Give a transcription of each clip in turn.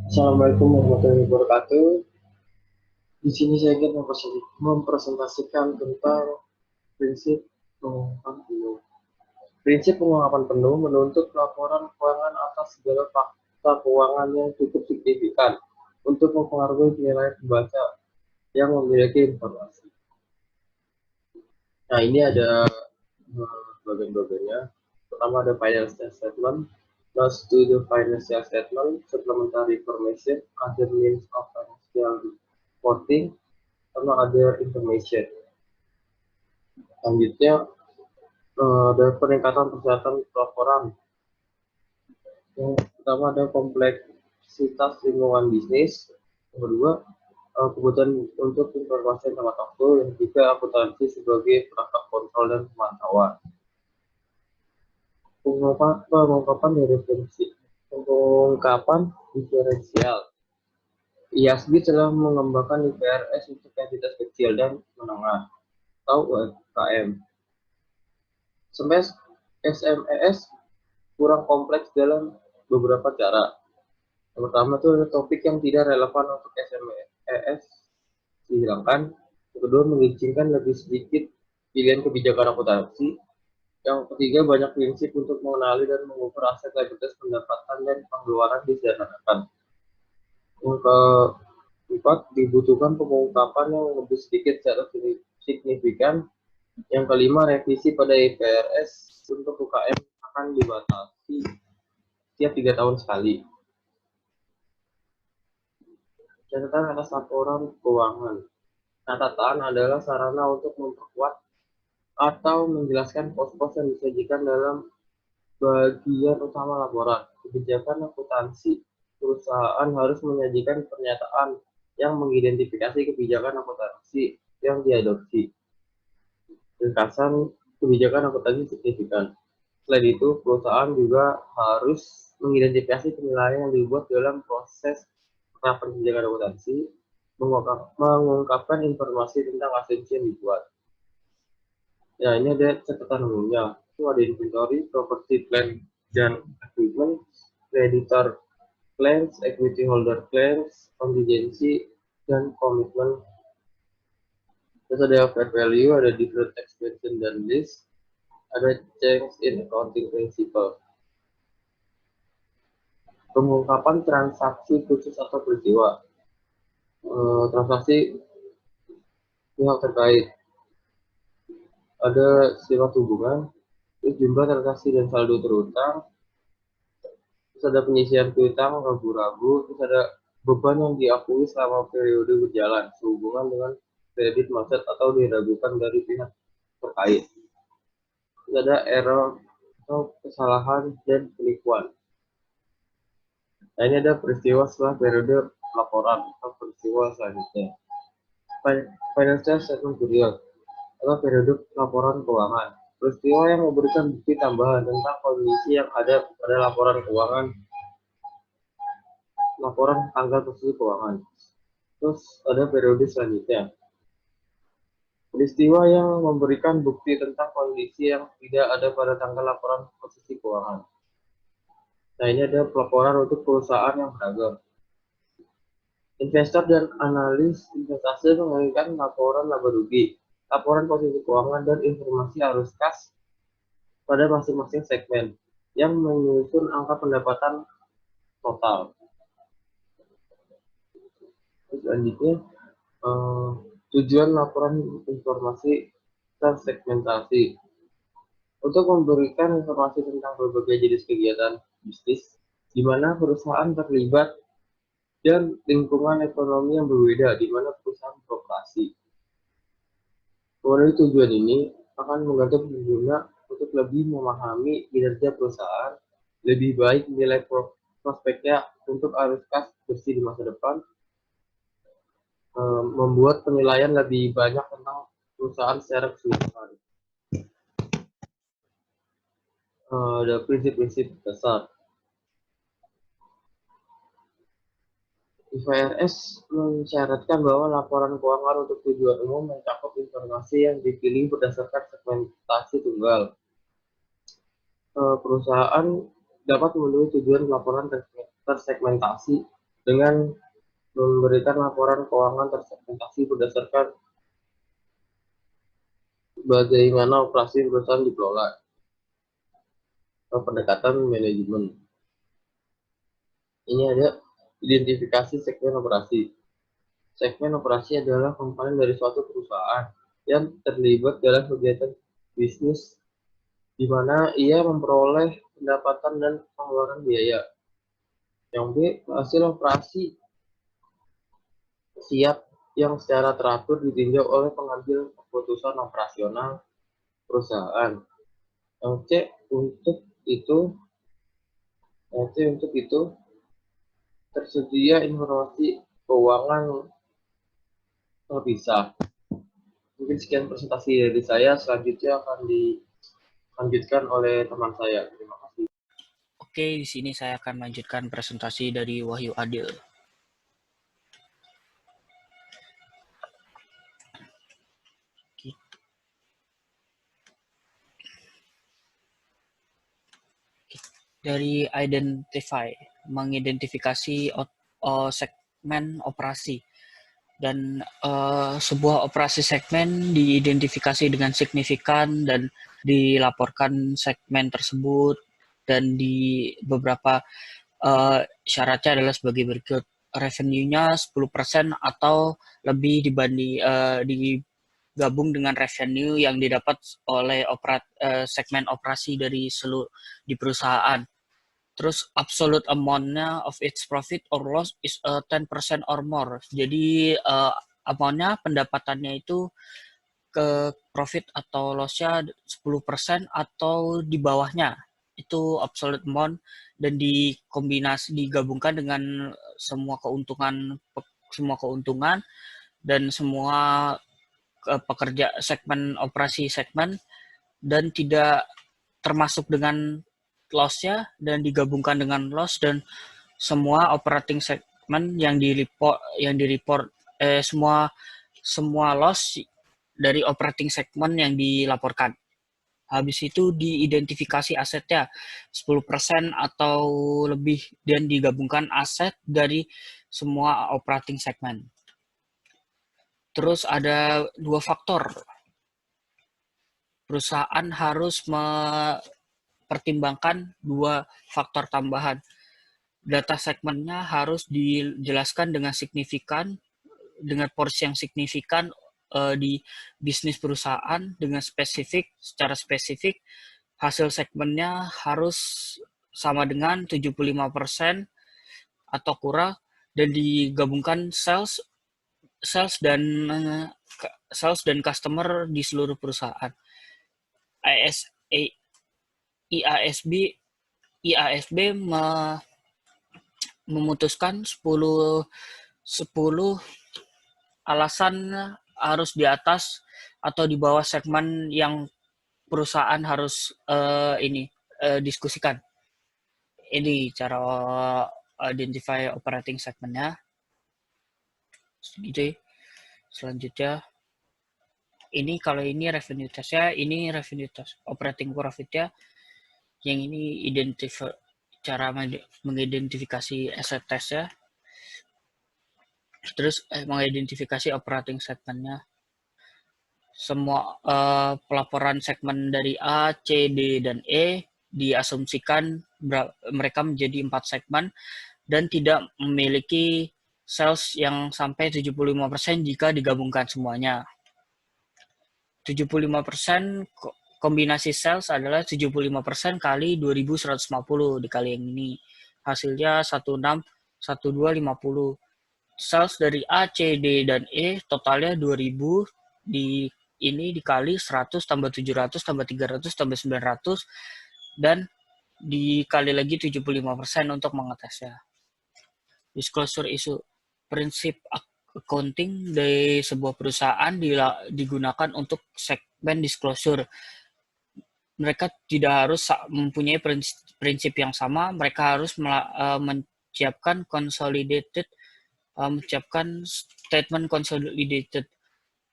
Assalamualaikum warahmatullahi wabarakatuh. Di sini saya ingin mempresentasikan tentang prinsip pengungkapan penuh. Prinsip pengungkapan penuh menuntut laporan keuangan atas segala fakta keuangan yang cukup signifikan untuk mempengaruhi penilaian pembaca yang memiliki informasi. Nah, ini ada bagian-bagiannya. Pertama ada financial statement, notes to the financial statement, supplementary information, other means of financial reporting, sama other information. Selanjutnya ada peningkatan kesehatan pelaporan. Yang pertama ada kompleksitas lingkungan bisnis. Yang kedua kebutuhan untuk informasi yang tepat waktu. Yang ketiga akuntansi sebagai perangkat kontrol dan pemantauan. Pengungkapan diferensial. IASB telah mengembangkan IFRS untuk entitas kecil dan menengah atau UMKM. SMES kurang kompleks dalam beberapa cara. Yang pertama itu ada topik yang tidak relevan untuk SMES dihilangkan. Yang kedua mengizinkan lebih sedikit pilihan kebijakan akuntansi. Yang ketiga banyak prinsip untuk mengenali dan mengukur aset liabilitas pendapatan dan pengeluaran disederhanakan. Yang keempat dibutuhkan pengungkapan yang lebih sedikit secara signifikan. Yang kelima revisi pada IFRS untuk UKM akan dibatasi setiap 3 tahun sekali. Catatan atas laporan keuangan. Catatan adalah sarana untuk memperkuat atau menjelaskan pos-pos yang disajikan dalam bagian utama laporan. Kebijakan akuntansi perusahaan harus menyajikan pernyataan yang mengidentifikasi kebijakan akuntansi yang diadopsi. Ringkasan kebijakan akuntansi signifikan. Selain itu, perusahaan juga harus mengidentifikasi penilaian yang dibuat dalam proses penerapan kebijakan akuntansi, mengungkapkan informasi tentang asumsi yang dibuat. Ya, ini ada catatan umumnya. Itu ada inventory, property, plant, dan equipment, creditor claims, equity holder claims, contingency, dan komitmen. Terus ada fair value, ada different expansion dan list, ada change in accounting principle. Pengungkapan transaksi khusus atau peristiwa. Transaksi pihak terkait. Ada sifat hubungan, jumlah transaksi dan saldo terutang, terus ada penyisian piutang ragu-ragu, terus ada beban yang diakui selama periode berjalan sehubungan dengan kredit macet atau diragukan dari pihak terkait. Terus ada error atau kesalahan dan penipuan. Nah, ini ada peristiwa setelah periode laporan atau peristiwa selanjutnya. Financial statement period atau periode laporan keuangan. Peristiwa yang memberikan bukti tambahan tentang kondisi yang ada pada laporan keuangan, laporan tanggal posisi keuangan. Terus ada periode selanjutnya. Peristiwa yang memberikan bukti tentang kondisi yang tidak ada pada tanggal laporan posisi keuangan. Nah, ini ada pelaporan untuk perusahaan yang beragam. Investor dan analis investasi menginginkan laporan laba rugi, laporan posisi keuangan, dan informasi arus kas pada masing-masing segmen yang menyusun angka pendapatan total. Selanjutnya, tujuan laporan informasi tersegmentasi untuk memberikan informasi tentang berbagai jenis kegiatan bisnis di mana perusahaan terlibat dan lingkungan ekonomi yang berbeda di mana perusahaan beroperasi. Memenuhi tujuan ini akan membantu pengguna untuk lebih memahami kinerja perusahaan, lebih baik nilai prospeknya untuk arus kas bersih di masa depan, membuat penilaian lebih banyak tentang perusahaan secara keseluruhan. Ada prinsip-prinsip dasar. IFRS mensyaratkan bahwa laporan keuangan untuk tujuan umum mencakup informasi yang dipilih berdasarkan segmentasi tunggal. Perusahaan dapat memenuhi tujuan laporan tersegmentasi dengan memberikan laporan keuangan tersegmentasi berdasarkan bagaimana operasi perusahaan dikelola atau pendekatan manajemen. Ini ada identifikasi segmen operasi. Segmen operasi adalah komponen dari suatu perusahaan yang terlibat dalam kegiatan bisnis di mana ia memperoleh pendapatan dan pengeluaran biaya. Yang B, hasil operasi siap yang secara teratur ditinjau oleh pengambil keputusan operasional perusahaan. Yang C, untuk itu tersedia informasi keuangan terpisah. Mungkin sekian presentasi dari saya, selanjutnya akan dilanjutkan oleh teman saya. Terima kasih. Oke, di sini saya akan melanjutkan presentasi dari Wahyu Adil. Dari mengidentifikasi segmen operasi. Dan sebuah operasi segmen diidentifikasi dengan signifikan dan dilaporkan segmen tersebut, dan di beberapa syaratnya adalah sebagai berikut. Revenue-nya 10% atau lebih digabung dengan revenue yang didapat oleh segmen operasi dari seluruh di perusahaan. Terus absolute amount-nya of its profit or loss is 10% or more. Jadi amount-nya, pendapatannya itu ke profit atau loss-nya 10% atau di bawahnya. Itu absolute amount, dan digabungkan dengan semua keuntungan dan semua pekerja segmen operasi segmen, dan tidak termasuk dengan loss-nya, dan digabungkan dengan loss dan semua operating segment yang di-report semua loss dari operating segment yang dilaporkan. Habis itu diidentifikasi asetnya 10% atau lebih, dan digabungkan aset dari semua operating segment. Terus ada 2 faktor. Perusahaan harus mempertimbangkan 2 faktor tambahan. Data segmennya harus dijelaskan dengan signifikan, dengan porsi yang signifikan di bisnis perusahaan, dengan secara spesifik. Hasil segmennya harus sama dengan 75% atau kurang, dan digabungkan sales dan customer di seluruh perusahaan. IASB memutuskan 10 alasan harus di atas atau di bawah segmen yang perusahaan harus diskusikan. Ini cara identify operating segmentnya. Gitu. Selanjutnya, kalau ini revenue test-nya, ini revenue test. Operating profit-nya, yang ini cara mengidentifikasi asset test-nya. Terus mengidentifikasi operating segment-nya. Semua pelaporan segmen dari A, C, D, dan E diasumsikan mereka menjadi 4 segmen dan tidak memiliki sales yang sampai 75% jika digabungkan semuanya. 75% kombinasi sales adalah 75% kali 2150 dikali yang ini. Hasilnya 161250. Sales dari A, C, D, dan E totalnya 2000 dikali 100 tambah 700 tambah 300 tambah 900 dan dikali lagi 75% untuk mengetesnya. Disclosure isu. Prinsip accounting dari sebuah perusahaan digunakan untuk segmen disclosure. Mereka tidak harus mempunyai prinsip yang sama. Mereka harus menyiapkan statement consolidated.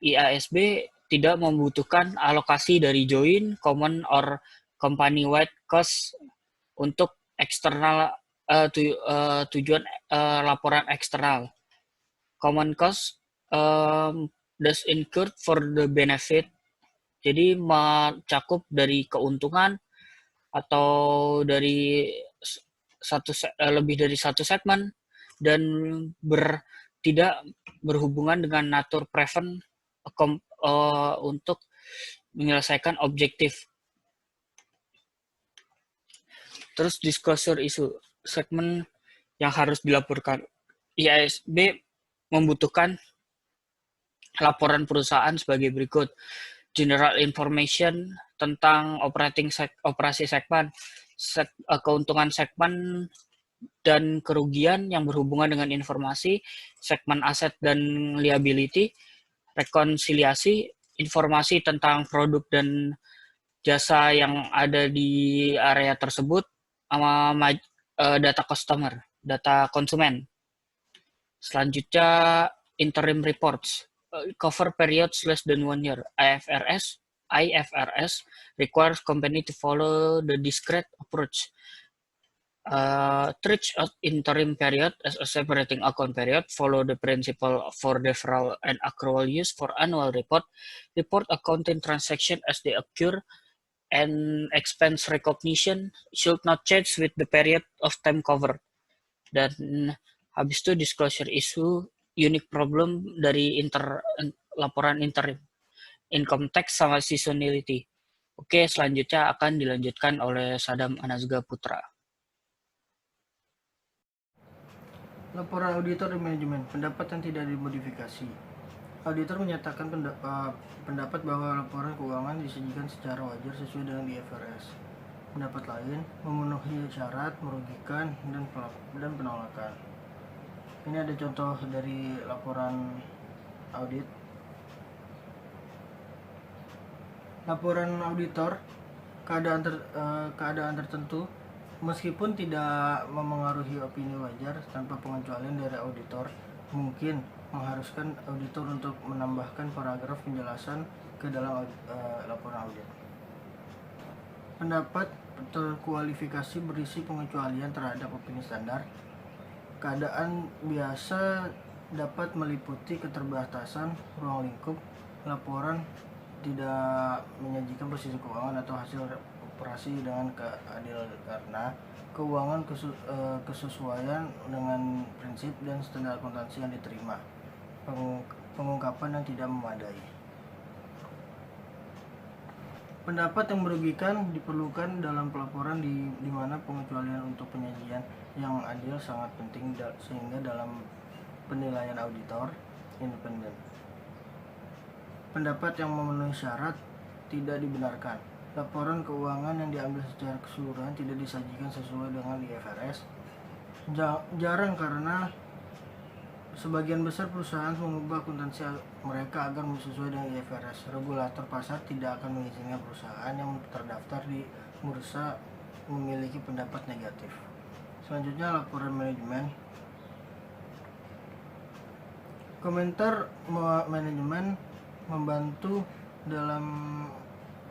IASB tidak membutuhkan alokasi dari joint, common, or company-wide cost untuk external tujuan laporan eksternal. Common cost does incurred for the benefit, jadi mencakup dari keuntungan atau dari lebih dari satu segmen dan tidak berhubungan dengan natur prevent untuk menyelesaikan objektif. Terus disclosure isu segmen yang harus dilaporkan. IASB membutuhkan laporan perusahaan sebagai berikut: general information tentang operasi segmen, keuntungan segmen dan kerugian yang berhubungan dengan informasi, segmen aset dan liability, rekonsiliasi, informasi tentang produk dan jasa yang ada di area tersebut, sama data customer, data konsumen. Selanjutnya, interim reports, cover periods less than 1 year. IFRS requires company to follow the discrete approach. Treat interim period as a separating account period. Follow the principle for deferral and accrual use for annual report. Report accounting transaction as they occur, and expense recognition should not change with the period of time covered. Dan habis itu disclosure issue, unique problem dari laporan interim, income tax sama seasonality. Oke, selanjutnya akan dilanjutkan oleh Sadam Anazga Putra. Laporan auditor dan manajemen, pendapat yang tidak dimodifikasi. Auditor menyatakan pendapat bahwa laporan keuangan disajikan secara wajar sesuai dengan IFRS. Pendapat lain memenuhi syarat, merugikan, dan penolakan. Ini ada contoh dari laporan audit. Laporan auditor, keadaan tertentu meskipun tidak memengaruhi opini wajar tanpa pengecualian dari auditor, mungkin mengharuskan auditor untuk menambahkan paragraf penjelasan ke dalam laporan audit. Pendapat terkualifikasi berisi pengecualian terhadap opini standar. Keadaan biasa dapat meliputi keterbatasan ruang lingkup. Laporan tidak menyajikan posisi keuangan atau hasil operasi dengan keadilan karena keuangan kesesuaian dengan prinsip dan standar akuntansi yang diterima. Pengungkapan yang tidak memadai. Pendapat yang merugikan diperlukan dalam pelaporan di mana pengecualian untuk penyajian yang adil sangat penting sehingga dalam penilaian auditor independen. Pendapat yang memenuhi syarat tidak dibenarkan. Laporan keuangan yang diambil secara keseluruhan tidak disajikan sesuai dengan IFRS. Jarang karena sebagian besar perusahaan mengubah akuntansi mereka agar sesuai dengan IFRS. Regulator pasar tidak akan mengizinkan perusahaan yang terdaftar di bursa memiliki pendapat negatif. Selanjutnya laporan manajemen. Komentar manajemen membantu dalam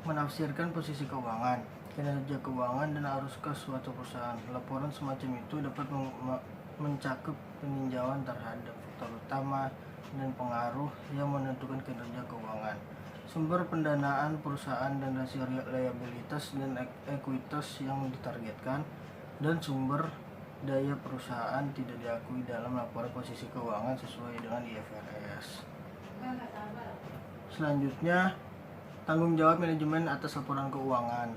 menafsirkan posisi keuangan, kinerja keuangan, dan arus kas suatu perusahaan. Laporan semacam itu dapat mencakup peninjauan terhadap faktor utama dan pengaruh yang menentukan kinerja keuangan, sumber pendanaan perusahaan dan rasio liabilitas dan ekuitas yang ditargetkan, dan sumber daya perusahaan tidak diakui dalam laporan posisi keuangan sesuai dengan IFRS. Selanjutnya, tanggung jawab manajemen atas laporan keuangan.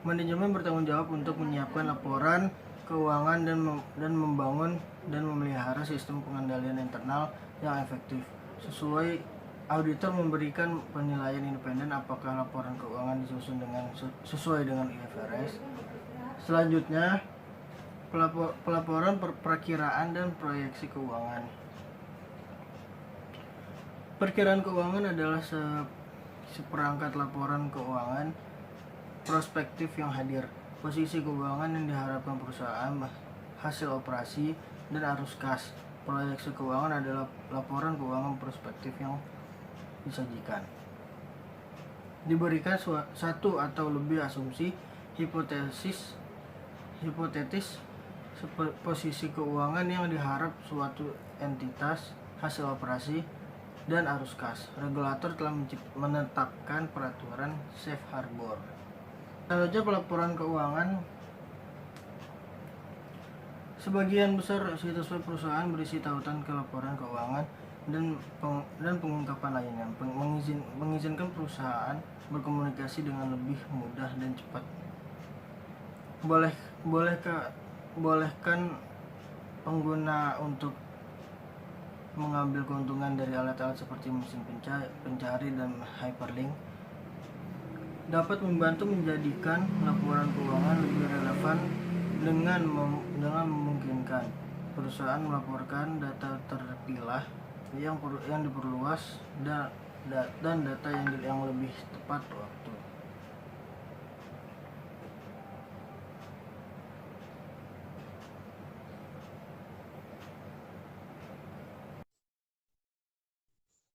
Manajemen bertanggung jawab untuk menyiapkan laporan keuangan dan membangun dan memelihara sistem pengendalian internal yang efektif. Auditor memberikan penilaian independen apakah laporan keuangan disusun sesuai dengan IFRS. Selanjutnya, pelaporan perakiraan dan proyeksi keuangan. Perkiraan keuangan adalah seperangkat laporan keuangan prospektif yang hadir, posisi keuangan yang diharapkan perusahaan, hasil operasi, dan arus kas. Proyeksi keuangan adalah laporan keuangan prospektif yang disajikan. Diberikan satu atau lebih asumsi hipotetis posisi keuangan yang diharap suatu entitas, hasil operasi, dan arus kas. Regulator telah menetapkan peraturan safe harbor. Selanjutnya pelaporan keuangan. Sebagian besar situs web perusahaan berisi tautan ke laporan keuangan dan pengungkapan lainnya, mengizinkan perusahaan berkomunikasi dengan lebih mudah dan cepat. Bolehkan pengguna untuk mengambil keuntungan dari alat-alat seperti mesin pencari dan hyperlink. Dapat membantu menjadikan laporan keuangan lebih relevan dengan memungkinkan perusahaan melaporkan data terpilah yang diperluas dan data yang lebih tepat waktu.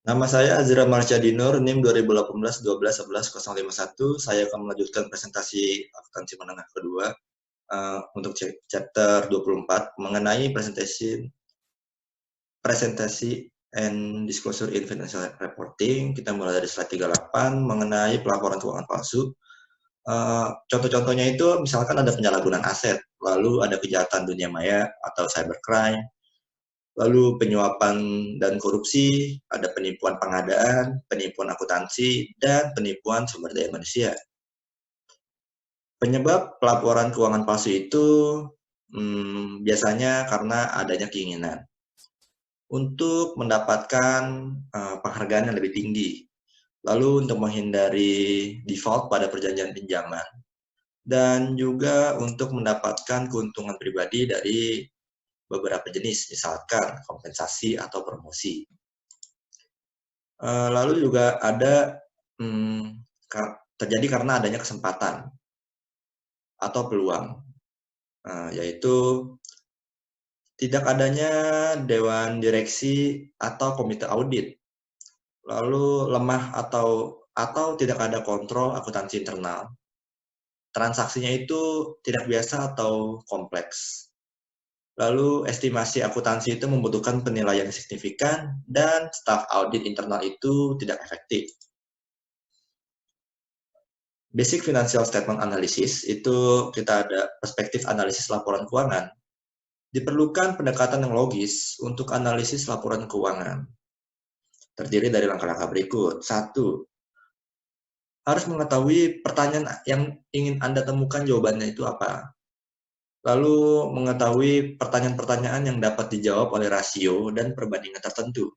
Nama saya Azra Marsyadinur, NIM 2018-12-11-051. Saya akan melanjutkan presentasi akuntansi menengah kedua untuk chapter 24 mengenai presentasi and disclosure in financial reporting. Kita mulai dari slide 38 mengenai pelaporan keuangan palsu. Contoh-contohnya itu misalkan ada penyalahgunaan aset, lalu ada kejahatan dunia maya atau cybercrime, lalu penyuapan dan korupsi, ada penipuan pengadaan, penipuan akuntansi, dan penipuan sumber daya manusia. Penyebab pelaporan keuangan palsu itu biasanya karena adanya keinginan untuk mendapatkan penghargaan yang lebih tinggi, lalu untuk menghindari default pada perjanjian pinjaman, dan juga untuk mendapatkan keuntungan pribadi dari beberapa jenis, misalkan kompensasi atau promosi. Lalu juga ada terjadi karena adanya kesempatan atau peluang, yaitu tidak adanya dewan direksi atau komite audit, lalu lemah atau tidak ada kontrol akuntansi internal, transaksinya itu tidak biasa atau kompleks. Lalu estimasi akuntansi itu membutuhkan penilaian signifikan dan staf audit internal itu tidak efektif. Basic Financial Statement Analysis itu kita ada perspektif analisis laporan keuangan. Diperlukan pendekatan yang logis untuk analisis laporan keuangan. Terdiri dari langkah-langkah berikut. 1. Harus mengetahui pertanyaan yang ingin Anda temukan jawabannya itu apa. Lalu mengetahui pertanyaan-pertanyaan yang dapat dijawab oleh rasio dan perbandingan tertentu.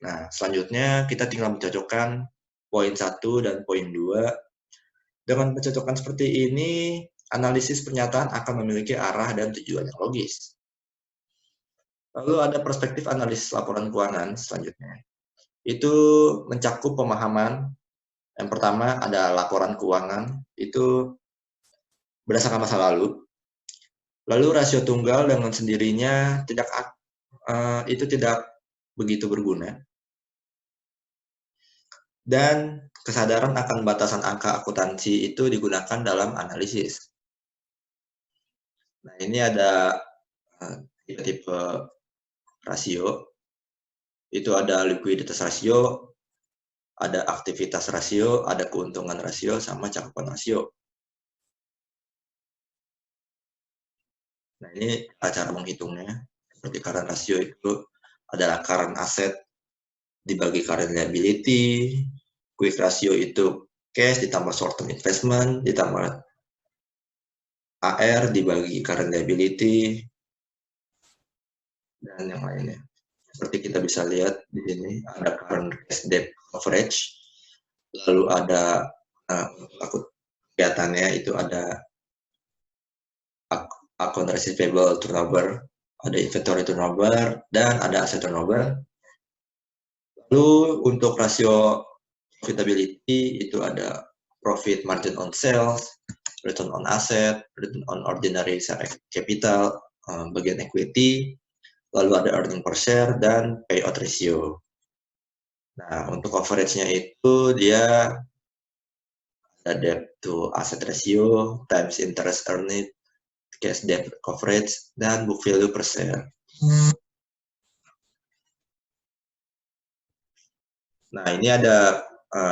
Nah, selanjutnya kita tinggal mencocokkan poin 1 dan poin 2. Dengan pencocokan seperti ini, analisis pernyataan akan memiliki arah dan tujuan yang logis. Lalu ada perspektif analisis laporan keuangan selanjutnya. Itu mencakup pemahaman. Yang pertama ada laporan keuangan, itu berdasarkan masa lalu. Lalu rasio tunggal dengan sendirinya tidak begitu berguna. Dan kesadaran akan batasan angka akuntansi itu digunakan dalam analisis. Nah, ini ada tipe-tipe rasio. Itu ada likuiditas rasio, ada aktivitas rasio, ada keuntungan rasio, sama cakupan rasio. Nah, ini cara menghitungnya. Seperti current ratio itu adalah current asset dibagi current liability, quick ratio itu cash ditambah short term investment, ditambah AR dibagi current liability, dan yang lainnya. Seperti kita bisa lihat di sini, ada current cash debt coverage, lalu ada kelihatannya itu ada account receivable turnover, ada inventory turnover, dan ada asset turnover. Lalu untuk rasio profitability itu ada profit margin on sales, return on asset, return on ordinary share capital, bagian equity, lalu ada earning per share, dan payout ratio. Nah, untuk coverage-nya itu dia ada debt to asset ratio times interest earned cash debt coverage, dan book value per share. Nah, ini ada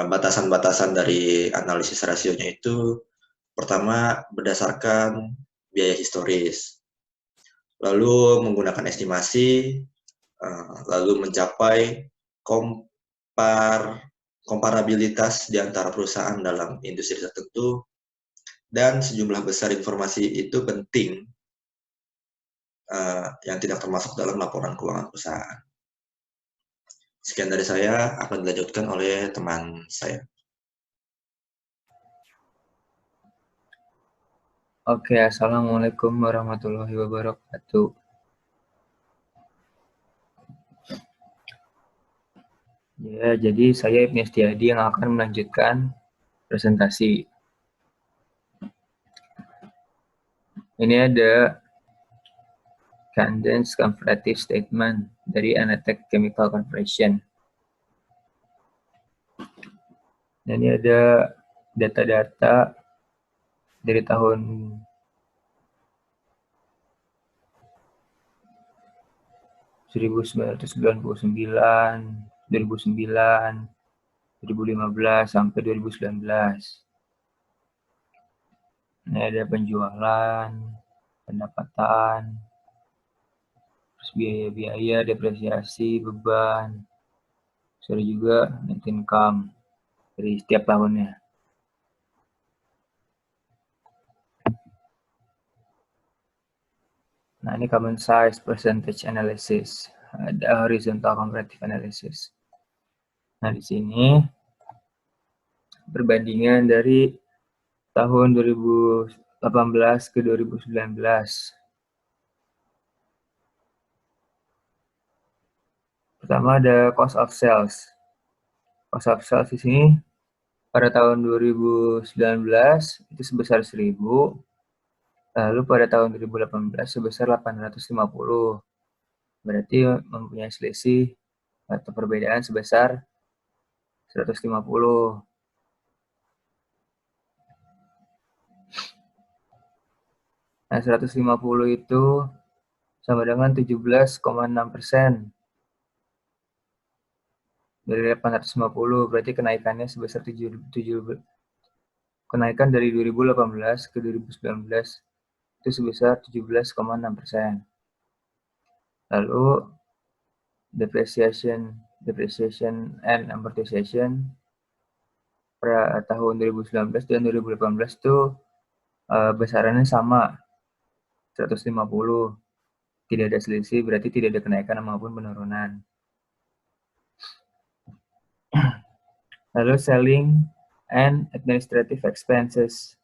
batasan-batasan dari analisis rasionya itu. Pertama, berdasarkan biaya historis. Lalu menggunakan estimasi, lalu mencapai komparabilitas di antara perusahaan dalam industri tertentu, dan sejumlah besar informasi itu penting yang tidak termasuk dalam laporan keuangan perusahaan. Sekian dari saya, akan dilanjutkan oleh teman saya. Oke, Assalamualaikum warahmatullahi wabarakatuh. Ya, jadi saya Ibnu Setiadi yang akan melanjutkan presentasi. Ini ada Condensed Comparative Statement dari Anatech Chemical Corporation. Dan ini ada data-data dari tahun 1999, 2009, 2015 sampai 2019. Ini ada penjualan, pendapatan, terus biaya-biaya, depresiasi, beban, ada juga net income dari setiap tahunnya. Nah, ini common size percentage analysis, ada horizontal comparative analysis. Nah, di sini perbandingan dari tahun 2018 ke 2019. Pertama ada cost of sales. Cost of sales di sini pada tahun 2019 itu sebesar 1.000. Lalu pada tahun 2018 sebesar 850. Berarti mempunyai selisih atau perbedaan sebesar 150. Nah, 150 itu sama dengan 17,6%. Dari 850, berarti kenaikannya sebesar kenaikan dari 2018 ke 2019 itu sebesar 17,6%. Lalu depreciation and amortization pada tahun 2019 dan 2018 itu besarannya sama 150. Tidak ada selisih, berarti tidak ada kenaikan maupun penurunan. Lalu selling and administrative expenses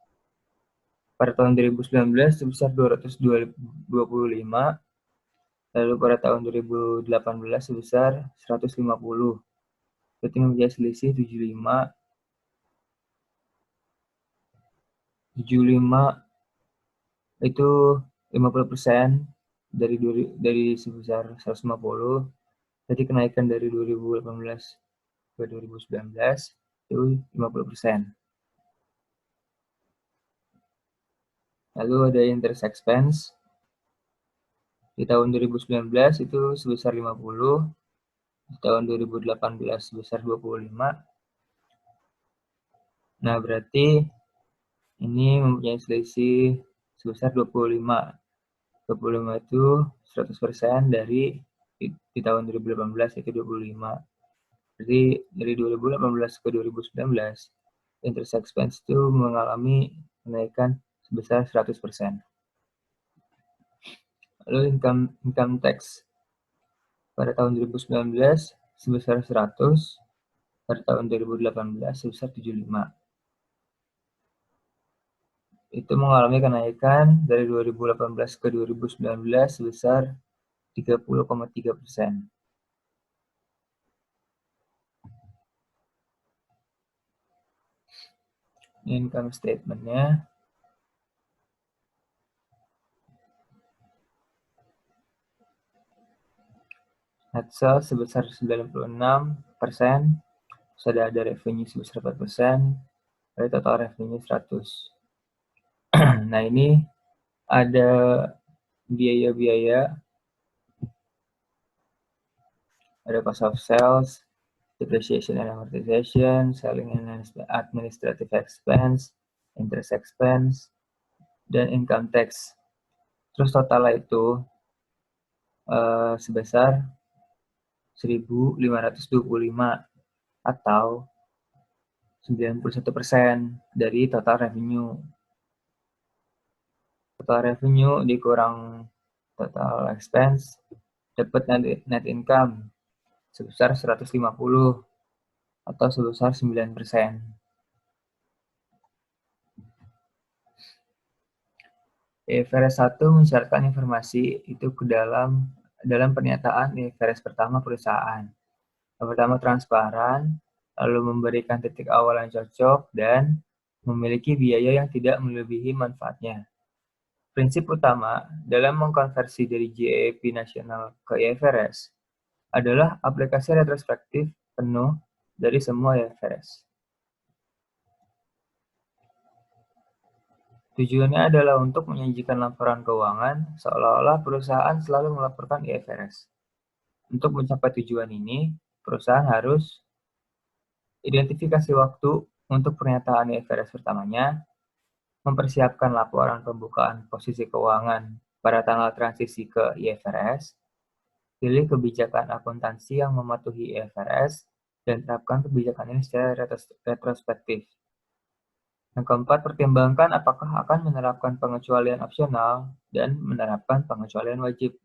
pada tahun 2019 sebesar 225, lalu pada tahun 2018 sebesar 150. Berarti mempunyai selisih 75 itu 50% dari sebesar 150. Jadi kenaikan dari 2018 ke 2019 itu 50%. Lalu ada interest expense. Di tahun 2019 itu sebesar 50, di tahun 2018 sebesar 25. Nah, berarti ini mempunyai selisih sebesar 25. 25 itu 100% dari di tahun 2018 itu 25. Jadi dari 2018 ke 2019 interest expense itu mengalami kenaikan sebesar 100%. Lalu income tax pada tahun 2019 sebesar 100, pada tahun 2018 sebesar 75. Itu mengalami kenaikan dari 2018 ke 2019 sebesar 30,3%. Income statement-nya. Net sales sebesar 96%, sudah ada revenue sebesar 4%, dari total revenue 100. Nah, ini ada biaya-biaya, ada cost of sales, depreciation and amortization, selling and administrative expense, interest expense, dan income tax. Terus totalnya itu sebesar 1.525 atau 91% dari total revenue. Total revenue dikurang total expense, dapat net income sebesar 150 atau sebesar 9%. IFRS 1 mensyaratkan informasi itu ke dalam pernyataan IFRS pertama perusahaan. Yang pertama transparan, lalu memberikan titik awal yang cocok, dan memiliki biaya yang tidak melebihi manfaatnya. Prinsip utama dalam mengkonversi dari GAAP nasional ke IFRS adalah aplikasi retrospektif penuh dari semua IFRS. Tujuannya adalah untuk menyajikan laporan keuangan seolah-olah perusahaan selalu melaporkan IFRS. Untuk mencapai tujuan ini, perusahaan harus identifikasi waktu untuk pernyataan IFRS pertamanya, mempersiapkan laporan pembukaan posisi keuangan pada tanggal transisi ke IFRS, pilih kebijakan akuntansi yang mematuhi IFRS, dan terapkan kebijakan ini secara retrospektif. Yang keempat, pertimbangkan apakah akan menerapkan pengecualian opsional dan menerapkan pengecualian wajib.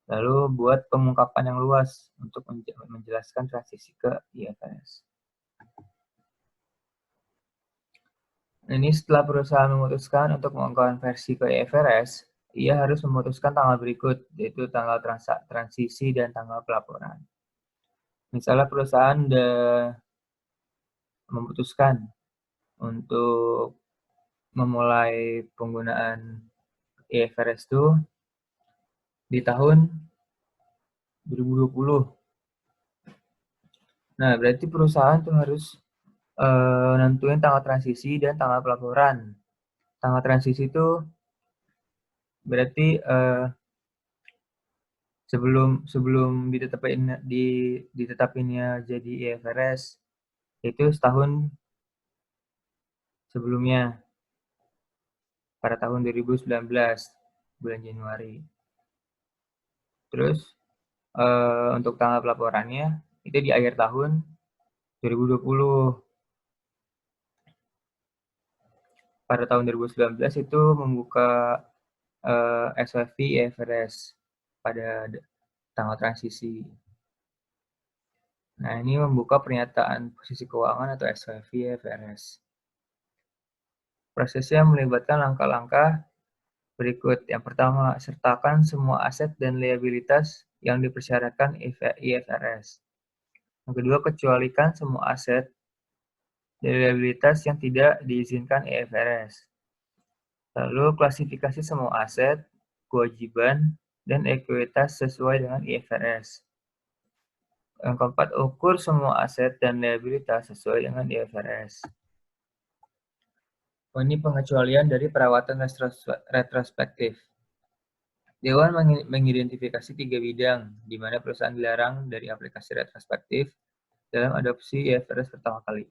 Lalu buat pengungkapan yang luas untuk menjelaskan transisi ke IFRS. Ini setelah perusahaan memutuskan untuk mengkonversi ke IFRS, ia harus memutuskan tanggal berikut, yaitu tanggal transisi dan tanggal pelaporan. Misalnya perusahaan sudah memutuskan untuk memulai penggunaan IFRS itu di tahun 2020. Nah, berarti perusahaan tuh harus nentuin tanggal transisi dan tanggal pelaporan. Tanggal transisi itu berarti sebelum ditetapinnya jadi IFRS itu setahun sebelumnya, pada tahun 2019 bulan Januari. Terus untuk tanggal pelaporannya itu di akhir tahun 2020. Pada tahun 2019 itu membuka SOFI IFRS pada tanggal transisi. Nah, ini membuka pernyataan posisi keuangan atau SOFI IFRS. Prosesnya melibatkan langkah-langkah berikut. Yang pertama, sertakan semua aset dan liabilitas yang dipersyaratkan IFRS. Yang kedua, kecualikan semua aset dan liabilitas yang tidak diizinkan IFRS. Lalu, klasifikasi semua aset, kewajiban, dan ekuitas sesuai dengan IFRS. Yang keempat, ukur semua aset dan liabilitas sesuai dengan IFRS. Ini pengecualian dari perawatan retrospektif. Dewan mengidentifikasi 3 bidang di mana perusahaan dilarang dari aplikasi retrospektif dalam adopsi IFRS pertama kali.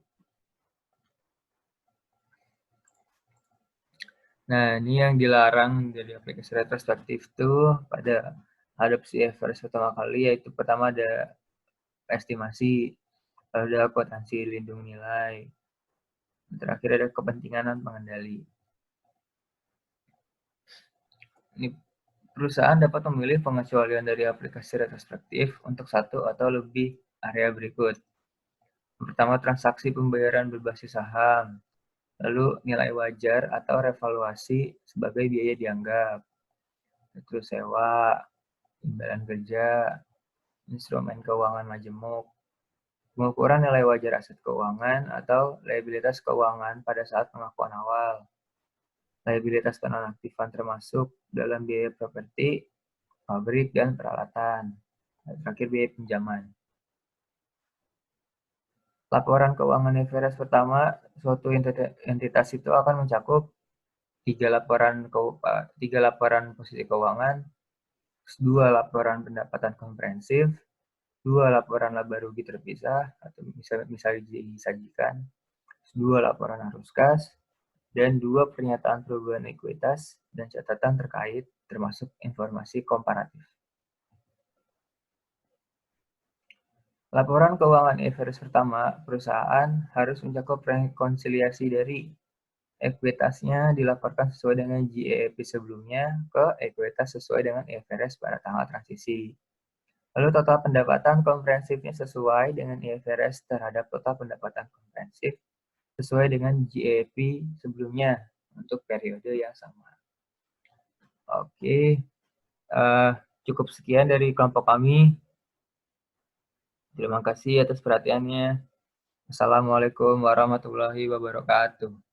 Nah, ini yang dilarang dari aplikasi retrospektif itu pada adopsi IFRS pertama kali, yaitu pertama ada estimasi, ada akuntansi lindung nilai, terakhir ada kepentingan dan pengendali. Ini perusahaan dapat memilih pengecualian dari aplikasi retrospektif untuk satu atau lebih area berikut. Pertama, transaksi pembayaran berbasis saham. Lalu nilai wajar atau revaluasi sebagai biaya dianggap. Itu sewa, imbalan kerja, instrumen keuangan majemuk, pengukuran nilai wajar aset keuangan atau liabilitas keuangan pada saat pengakuan awal, liabilitas penonaktifan termasuk dalam biaya properti, pabrik, dan peralatan, dan terakhir biaya pinjaman. Laporan keuangan IFRS pertama, suatu entitas itu akan mencakup 3 laporan posisi keuangan, 2 laporan pendapatan komprehensif, 2 laporan laba rugi terpisah atau misalnya disajikan, 2 laporan arus kas, dan 2 pernyataan perubahan ekuitas dan catatan terkait termasuk informasi komparatif. Laporan keuangan IFRS pertama, perusahaan harus mencakup rekonsiliasi dari ekuitasnya dilaporkan sesuai dengan GAAP sebelumnya ke ekuitas sesuai dengan IFRS pada tanggal transisi. Lalu total pendapatan komprehensifnya sesuai dengan IFRS terhadap total pendapatan komprehensif sesuai dengan GAAP sebelumnya untuk periode yang sama. Oke, cukup sekian dari kelompok kami. Terima kasih atas perhatiannya. Assalamualaikum warahmatullahi wabarakatuh.